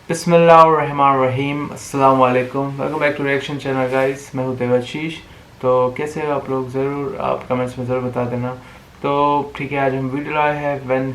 बिस्मिल्लाहिर्रहमानिर्रहीम, अस्सलाम वालेकुम। Welcome back to reaction channel guys. मैं हूँ देवाशीष। तो कैसे हो आप लोग, ज़रूर आप कमेंट्स में ज़रूर बता देना। तो ठीक है, आज हम वीडियो लाए हैं when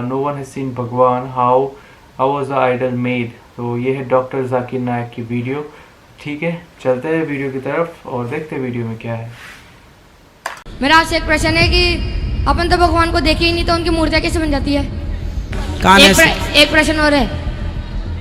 no one has seen Bhagwan how was the idol made. तो ये है डॉक्टर जाकिर नायक की वीडियो। ठीक है, चलते हैं वीडियो की तरफ और देखते हैं वीडियो में क्या है। मेरा आपसे एक प्रश्न है कि अपन तो भगवान को देखे ही नहीं, तो उनकी मूर्तियाँ कैसे बन जाती है? एक प्रश्न और है,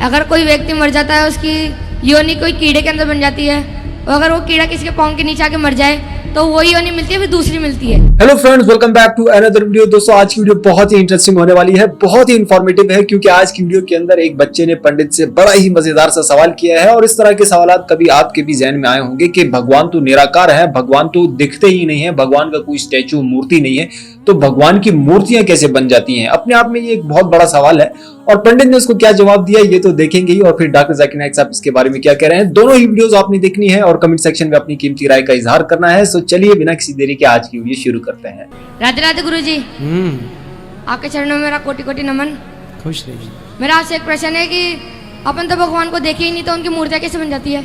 अगर कोई व्यक्ति मर जाता है, उसकी योनि कोई कीड़े के अंदर बन जाती है, और अगर वो कीड़ा किसी के पाँव के नीचे आके मर जाए तो वही योनि मिलती है, फिर दूसरी मिलती है। Hello friends, welcome back to another video. दोस्तों, आज की वीडियो बहुत ही इंटरेस्टिंग होने वाली है, बहुत ही इंफॉर्मेटिव है, क्योंकि आज की वीडियो के अंदर एक बच्चे ने पंडित से बड़ा ही मजेदार सा सवाल किया है। और इस तरह के सवाल कभी आपके भी जहन में आए होंगे कि भगवान तो निराकार है, भगवान तो दिखते ही नहीं है, भगवान का कोई स्टैचू मूर्ति नहीं है, तो भगवान की मूर्तियां कैसे बन जाती हैं? अपने आप में ये एक बहुत बड़ा सवाल है और पंडित ने उसको क्या जवाब दिया ये तो देखेंगे ही, और फिर डॉक्टर जाकिर नायक साहब इसके बारे में क्या कह रहे हैं। दोनों ही वीडियोस आपने देखनी है और कमेंट सेक्शन में अपनी कीमती राय का इजहार करना है। सो चलिए बिना किसी देरी के आज की वीडियो शुरू करते हैं। राधे राधे गुरुजी। आपके चरणों में मेरा कोटि कोटि नमन। खुश रहिए। मेरा आपसे एक प्रश्न है कि अपन तो भगवान को देखे ही नहीं, तो उनकी मूर्तियाँ कैसे बन जाती है?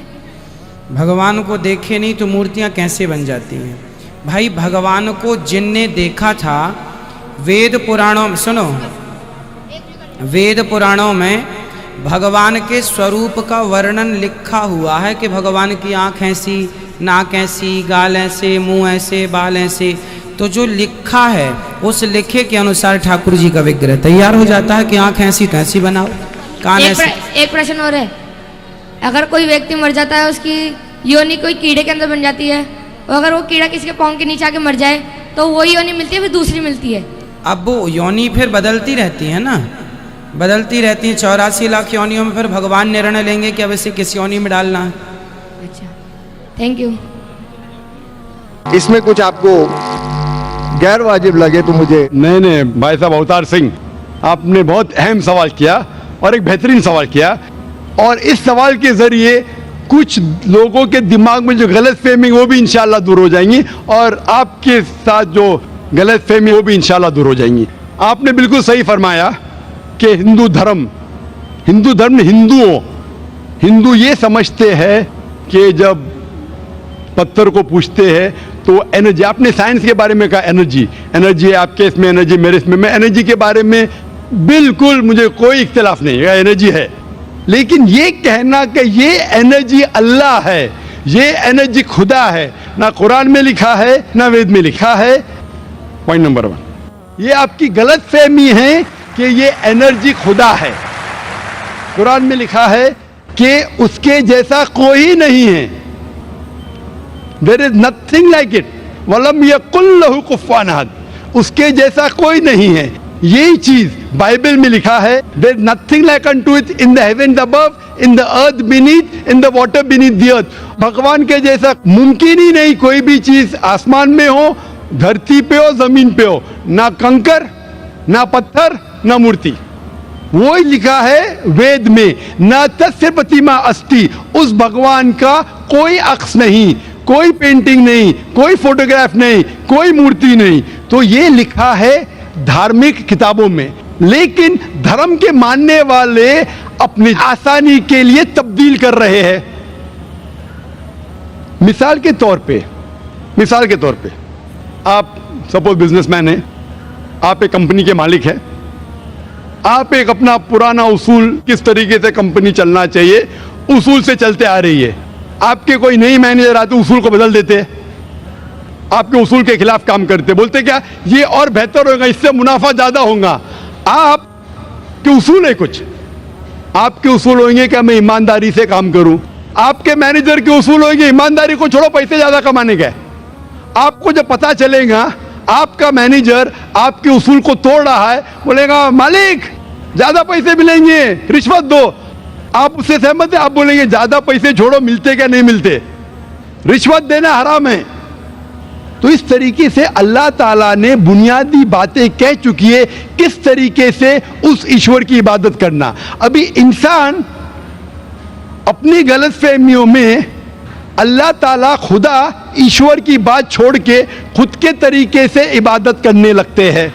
भगवान को देखे नहीं तो मूर्तियां कैसे बन जाती हैं? भाई, भगवान को जिनने देखा था, वेद पुराणों में सुनो, वेद पुराणों में भगवान के स्वरूप का वर्णन लिखा हुआ है कि भगवान की आँख ऐसी, नाक ऐसी, गाल ऐसे, मुंह ऐसे, बाल ऐसे। तो जो लिखा है उस लिखे के अनुसार ठाकुर जी का विग्रह तैयार हो जाता है कि आँख ऐसी तो ऐसी बनाओ, कान ऐसी। एक प्रश्न और है, अगर कोई व्यक्ति मर जाता है, उसकी योनि कोई कीड़े के अंदर बन जाती है, और अगर वो कीड़ा किसी के पाँव के नीचे आके मर जाए तो वही योनि मिलती है, फिर दूसरी मिलती है। अब वो योनि फिर बदलती रहती है ना, बदलती रहती है। 84 लाख योनियों में फिर भगवान निर्णय लेंगे कि अब इसे किस योनि में डालना है। अच्छा, थैंक यू। इसमें कुछ आपको गैर वाजिब लगे तो मुझे। नहीं भाई साहब अवतार सिंह, आपने बहुत अहम सवाल किया और एक बेहतरीन सवाल किया, और इस सवाल के जरिए कुछ लोगों के दिमाग में जो गलतफहमी वो भी इंशाल्लाह दूर हो जाएंगी, और आपके साथ जो गलतफहमी वो भी इंशाल्लाह दूर हो जाएंगी। आपने बिल्कुल सही फरमाया कि हिंदू धर्म हिंदू ये समझते हैं कि जब पत्थर को पूछते हैं तो एनर्जी, आपने साइंस के बारे में कहा एनर्जी है आपके इसमें, एनर्जी मेरे इसमें, मैं एनर्जी के बारे में बिल्कुल मुझे कोई इख्तिलाफ नहीं है, एनर्जी है। लेकिन ये कहना कि ये एनर्जी अल्लाह है, ये एनर्जी खुदा है, ना कुरान में लिखा है ना वेद में लिखा है। पॉइंट नंबर 1, ये आपकी गलत फहमी है कि ये एनर्जी खुदा है। कुरान में लिखा है कि उसके जैसा कोई नहीं है, there is nothing like it, वलम यकुल लहू कुफुवन अहद, उसके जैसा कोई नहीं है। यही चीज बाइबल में लिखा है, there is nothing like unto it in the heaven above, in the earth beneath, in the water beneath the earth. भगवान के जैसा मुमकिन ही नहीं कोई भी चीज, आसमान में हो, धरती पे हो, जमीन पे हो, ना कंकर, ना पत्थर, ना मूर्ति। वो ही लिखा है वेद में, न तस्य प्रतिमा अस्ति, उस भगवान का कोई अक्स नहीं, कोई पेंटिंग नहीं, कोई फोटोग्राफ नहीं, कोई मूर्ति नहीं। तो ये लिखा है धार्मिक किताबों में, लेकिन धर्म के मानने वाले अपनी आसानी के लिए तब्दील कर रहे हैं। मिसाल के तौर पे आप सपोज बिजनेसमैन हैं, आप एक कंपनी के मालिक हैं, आप एक अपना पुराना उसूल, किस तरीके से कंपनी चलना चाहिए, उसूल से चलते आ रही है। आपके कोई नई मैनेजर आते उसूल को बदल देते, आपके उसूल के खिलाफ काम करते, बोलते क्या ये और बेहतर होगा, इससे मुनाफा ज्यादा होगा। आपके उसूल है कुछ, आपके उसूल होंगे कि मैं ईमानदारी से काम करूं, आपके मैनेजर के उसूल होंगे ईमानदारी को छोड़ो, पैसे ज्यादा कमाने का। आपको जब पता चलेगा आपका मैनेजर आपके उसूल को तोड़ रहा है, बोलेगा मालिक ज्यादा पैसे मिलेंगे, रिश्वत दो, आप उससे सहमत है? आप बोलेंगे ज्यादा पैसे छोड़ो, मिलते क्या नहीं मिलते, रिश्वत देना हराम है। तो इस तरीके से अल्लाह ताला ने बुनियादी बातें कह चुकी है किस तरीके से उस ईश्वर की इबादत करना। अभी इंसान अपनी गलतफहमियों में अल्लाह ताला खुदा ईश्वर की बात छोड़ के खुद के तरीके से इबादत करने लगते हैं,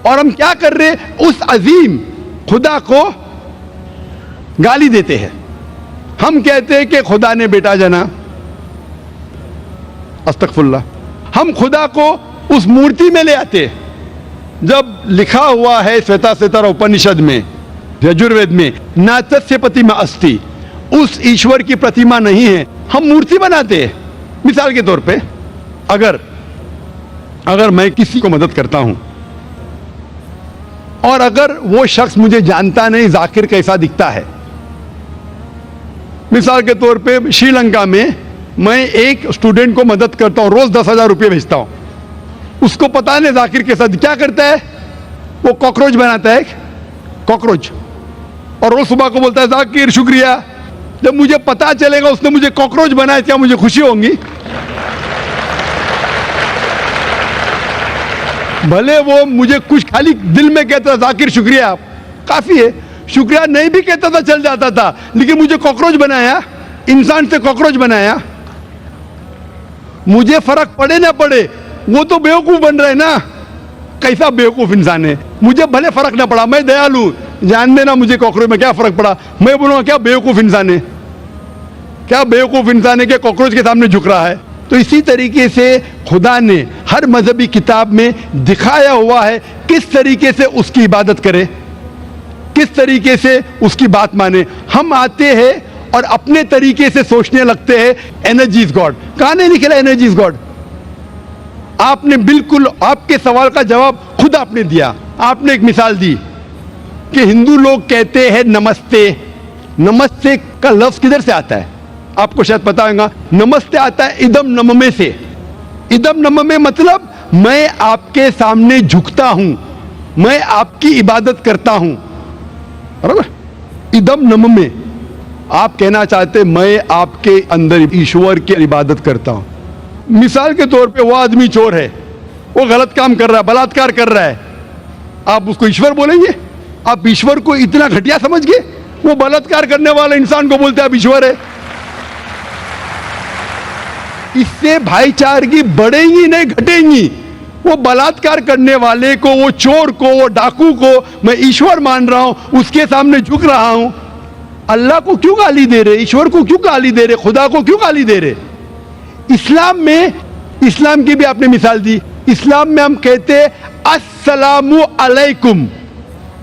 और हम क्या कर रहे, उस अजीम खुदा को गाली देते हैं। हम कहते हैं कि खुदा ने बेटा जना, अस्तगफुरुल्लाह। हम खुदा को उस मूर्ति में ले आते हैं। जब लिखा हुआ है श्वेताश्वेतर उपनिषद में, यजुर्वेद में, न तस्य प्रतिमा अस्ति, उस ईश्वर की प्रतिमा नहीं है, हम मूर्ति बनाते हैं। मिसाल के तौर पे अगर मैं किसी को मदद करता हूं और अगर वो शख्स मुझे जानता नहीं जाकिर कैसा दिखता है, मिसाल के तौर पे श्रीलंका में मैं एक स्टूडेंट को मदद करता हूं, रोज 10,000 रुपये भेजता हूं, उसको पता नहीं जाकिर के साथ क्या करता है, वो कॉकरोच बनाता है, कॉकरोच, और रोज सुबह को बोलता है जाकिर शुक्रिया। जब मुझे पता चलेगा उसने मुझे कॉकरोच बनाया, क्या मुझे खुशी होगी? भले वो मुझे कुछ खाली दिल में कहता जाकिर शुक्रिया, काफी है, शुक्रिया नहीं भी कहता था चल जाता था, लेकिन मुझे कॉकरोच बनाया, इंसान से कॉकरोच बनाया। मुझे फर्क पड़े ना पड़े, वो तो बेवकूफ बन रहा है ना, कैसा बेवकूफ इंसान है। मुझे भले फर्क ना पड़ा, मैं दयालु, जान देना मुझे कॉकरोच में क्या फर्क पड़ा, मैं बोलूंगा क्या बेवकूफ इंसान है, क्या बेवकूफ इंसान है कि कॉकरोच के सामने झुक रहा है। तो इसी तरीके से खुदा ने हर मजहबी किताब में दिखाया हुआ है किस तरीके से उसकी इबादत करें, किस तरीके से उसकी बात माने। हम आते हैं और अपने तरीके से सोचने लगते हैं एनर्जी इज गॉड। कहां नहीं निकला एनर्जी इज गॉड? आपने बिल्कुल आपके सवाल का जवाब खुद आपने दिया। आपने एक मिसाल दी कि हिंदू लोग कहते हैं नमस्ते। नमस्ते का लफ्ज किधर से आता है? आपको शायद पता होगा, नमस्ते आता है इदम नममे से। इदम नममे मतलब मैं आपके सामने झुकता हूं, मैं आपकी इबादत करता हूं, बराबर? इदम नममे, आप कहना चाहते मैं आपके अंदर ईश्वर की इबादत करता हूं। मिसाल के तौर पे वो आदमी चोर है, वो गलत काम कर रहा है, बलात्कार कर रहा है, आप उसको ईश्वर बोलेंगे? आप ईश्वर को इतना घटिया समझ गए? वो बलात्कार करने वाले इंसान को बोलते आप ईश्वर है। इससे भाईचारगी बढ़ेगी नहीं घटेगी। वो बलात्कार करने वाले को, वो चोर को, वो डाकू को मैं ईश्वर मान रहा हूं, उसके सामने झुक रहा हूं। अल्लाह को क्यों गाली दे रहे, ईश्वर को क्यों गाली दे रहे, खुदा को क्यों गाली दे रहे? इस्लाम में, इस्लाम की भी आपने मिसाल दी, इस्लाम में हम कहते अस्सलामु अलैकुम,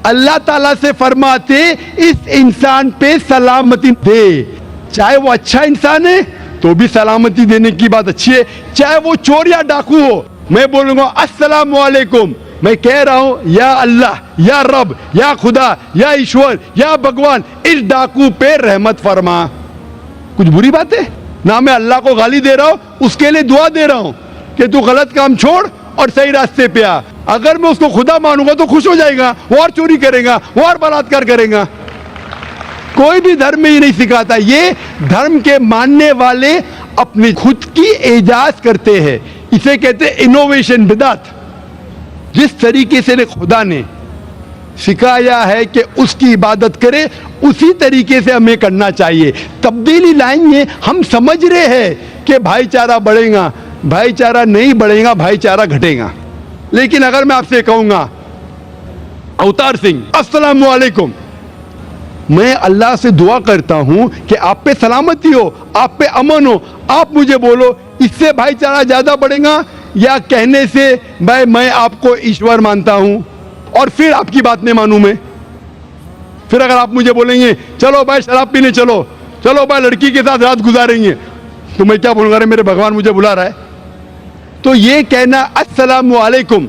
अल्लाह ताला से फरमाते इस इंसान पे सलामती दे। चाहे वो अच्छा इंसान है तो भी सलामती देने की बात अच्छी है, चाहे वो चोर या डाकू हो। मैं बोलूंगा अस्सलामु अलैकुम, मैं कह रहा हूं या अल्लाह, या रब, या खुदा, या ईश्वर, या भगवान, इस डाकू पे रहमत फरमा। कुछ बुरी बात है ना? मैं अल्लाह को गाली दे रहा हूं, उसके लिए दुआ दे रहा हूं कि तू गलत काम छोड़ और सही रास्ते पे आ। अगर मैं उसको खुदा मानूंगा तो खुश हो जाएगा, वो और चोरी करेगा, वो और बलात्कार करेगा। कोई भी धर्म में ये नहीं सिखाता। ये धर्म के मानने वाले अपनी खुद की इजाज करते हैं, इसे कहते हैं इनोवेशन, बिदात। जिस तरीके से खुदा ने सिखाया है कि उसकी इबादत करे, उसी तरीके से हमें करना चाहिए। तब्दीली लाएंगे, हम समझ रहे हैं कि भाईचारा बढ़ेगा, भाईचारा नहीं बढ़ेगा, भाईचारा घटेगा। लेकिन अगर मैं आपसे कहूंगा अवतार सिंह अस्सलाम वालेकुम, मैं अल्लाह से दुआ करता हूं कि आप पे सलामती हो, आप पे अमन हो, आप मुझे बोलो, इससे भाईचारा ज्यादा बढ़ेगा या कहने से भाई मैं आपको ईश्वर मानता हूं और फिर आपकी बात नहीं मानूं मैं? फिर अगर आप मुझे बोलेंगे चलो भाई शराब पीने चलो, चलो भाई लड़की के साथ रात गुजारेंगे, तो मैं क्या बोलूंगा? अरे मेरे भगवान मुझे बुला रहा है। तो ये कहना अस्सलामु अलैकुम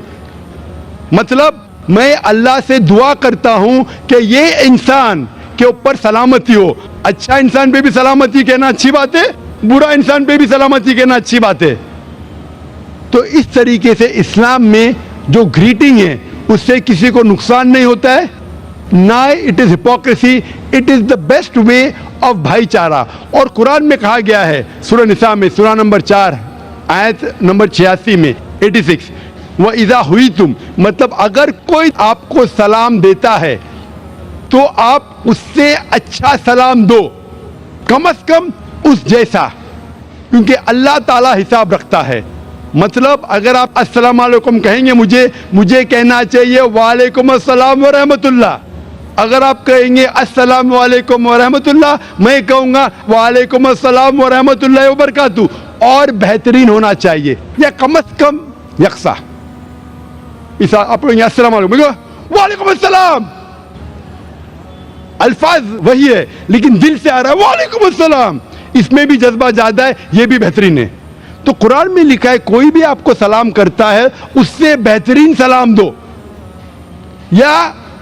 मतलब मैं अल्लाह से दुआ करता हूं कि ये इंसान के ऊपर सलामती हो। अच्छा इंसान पे भी सलामती कहना अच्छी बात है, बुरा इंसान पे भी सलामती कहना अच्छी बात है। तो इस तरीके से इस्लाम में जो ग्रीटिंग है उससे किसी को नुकसान नहीं होता है, ना it is hypocrisy, it is the best way of भाईचारा। और कुरान में कहा गया है सूरह निसा में, सूरह नंबर 4 आयत नंबर 86 में, 86, वह इज़ा हुई तुम, मतलब अगर कोई आपको सलाम देता है तो आप उससे अच्छा सलाम दो, कम से कम उस जैसा, क्योंकि अल्लाह ताला हिसाब रखता है। मतलब अगर आप अस्सलाम वालेकुम कहेंगे, मुझे कहना चाहिए वालेकुम अस्सलाम व रहमतुल्लाह, अगर आप कहेंगे अस्सलाम वालेकुम व रहमतुल्लाह, मैं कहूँगा वालेकुम अस्सलाम व रहमतुल्लाह व बरकातहू, और बेहतरीन होना चाहिए, या कम अज कम यकसा। इस आप कहेंगे अस्सलाम वालेकुम, वालेकुम अस्सलाम, अल्फाज वही है लेकिन दिल से आ रहा है वालेकुम अस्सलाम, इसमें भी जज्बा ज्यादा है, ये भी बेहतरीन है। तो कुरान में लिखा है कोई भी आपको सलाम करता है उससे बेहतरीन सलाम दो, या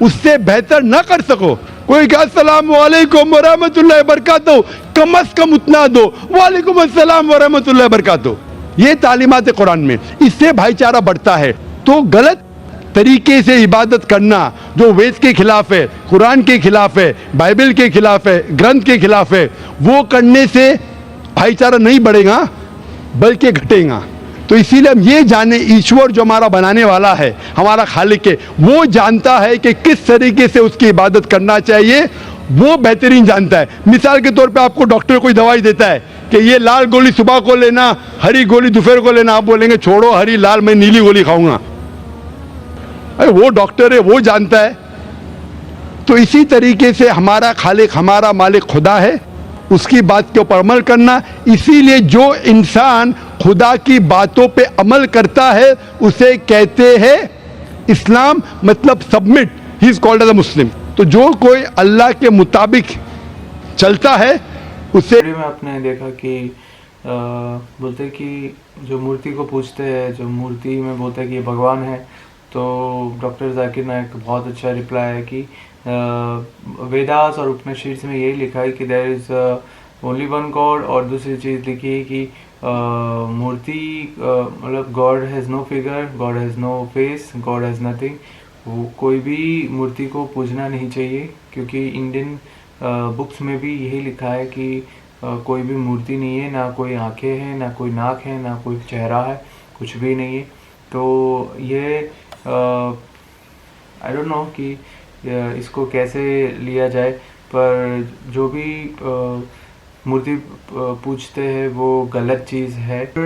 उससे बेहतर ना कर सको, कोई कहा अस्सलाम वालेकुम व रहमतुल्लाहि व बरकातहू, कम अज कम उतना दो, वालेकुम अस्सलाम व रहमतुल्लाहि व बरकातहू। ये तालीमात है कुरान में, इससे भाईचारा बढ़ता है। तो गलत तरीके से इबादत करना जो वेद के खिलाफ है, कुरान के खिलाफ है, बाइबल के खिलाफ है, ग्रंथ के खिलाफ है, वो करने से भाईचारा नहीं बढ़ेगा बल्कि घटेगा। तो इसीलिए हम ये जाने, ईश्वर जो हमारा बनाने वाला है, हमारा खालिक है, वो जानता है कि किस तरीके से उसकी इबादत करना चाहिए, वो बेहतरीन जानता है। मिसाल के तौर पे आपको डॉक्टर कोई दवाई देता है कि ये लाल गोली सुबह को लेना, हरी गोली दोपहर को लेना, आप बोलेंगे छोड़ो हरी लाल, मैं नीली गोली खाऊंगा। अरे वो डॉक्टर है, वो जानता है। तो इसी तरीके से हमारा खालिक, हमारा मालिक खुदा है, उसकी बात के ऊपर अमल करना। इसीलिए जो इंसान खुदा की बातों पे अमल करता है उसे कहते हैं इस्लाम, मतलब submit, he is called as a Muslim. तो जो कोई अल्लाह के मुताबिक चलता है उसे। वीडियो में आपने देखा कि बोलते कि जो मूर्ति को पूजते हैं, जो मूर्ति में बोलते हैं कि ये भगवान है, तो डॉक्टर जाकिर नायक बहुत अच्छा रिप्लाई है कि वेदास और उपनिषद में यही लिखा है कि there is only one God, और दूसरी चीज़ लिखी है कि मूर्ति मतलब God has no figure, God has no face, God has nothing. वो कोई भी मूर्ति को पूजना नहीं चाहिए, क्योंकि इंडियन बुक्स में भी यही लिखा है कि कोई भी मूर्ति नहीं है, ना कोई आंखें हैं, ना कोई नाक है, ना कोई चेहरा है, कुछ भी नहीं है। तो ये आई डोंट नो कि इसको कैसे लिया जाए, पर जो भी मूर्ति पूजते हैं वो गलत चीज़ है। फिर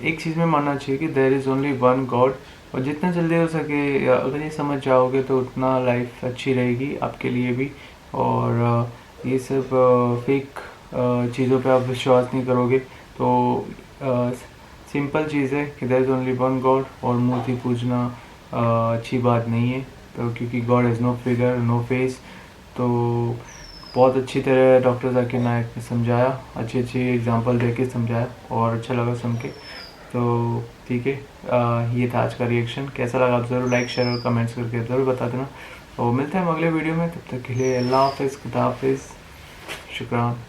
एक चीज़ में मानना चाहिए कि there is only one God, और जितना जल्दी हो सके अगर ये समझ जाओगे तो उतना लाइफ अच्छी रहेगी आपके लिए भी। और ये सब फेक चीज़ों पे आप विश्वास नहीं करोगे। तो सिंपल चीज़ है कि there is only one God, और मूर्ति पूजना अच्छी बात नहीं है, तो क्योंकि God has no figure, no face. तो बहुत अच्छी तरह डॉक्टर जाकिर नायक ने समझाया, अच्छी अच्छी एग्जांपल दे के समझाया, और अच्छा लगा सुन के। तो ठीक है, ये था आज का रिएक्शन। कैसा लगा आप ज़रूर लाइक, शेयर और कमेंट्स करके ज़रूर बता देना। और मिलते हैं हम अगले वीडियो में, तब तक के लिए अल्लाह हाफ़िज़, खुदा हाफ़िज़, शुक्रान।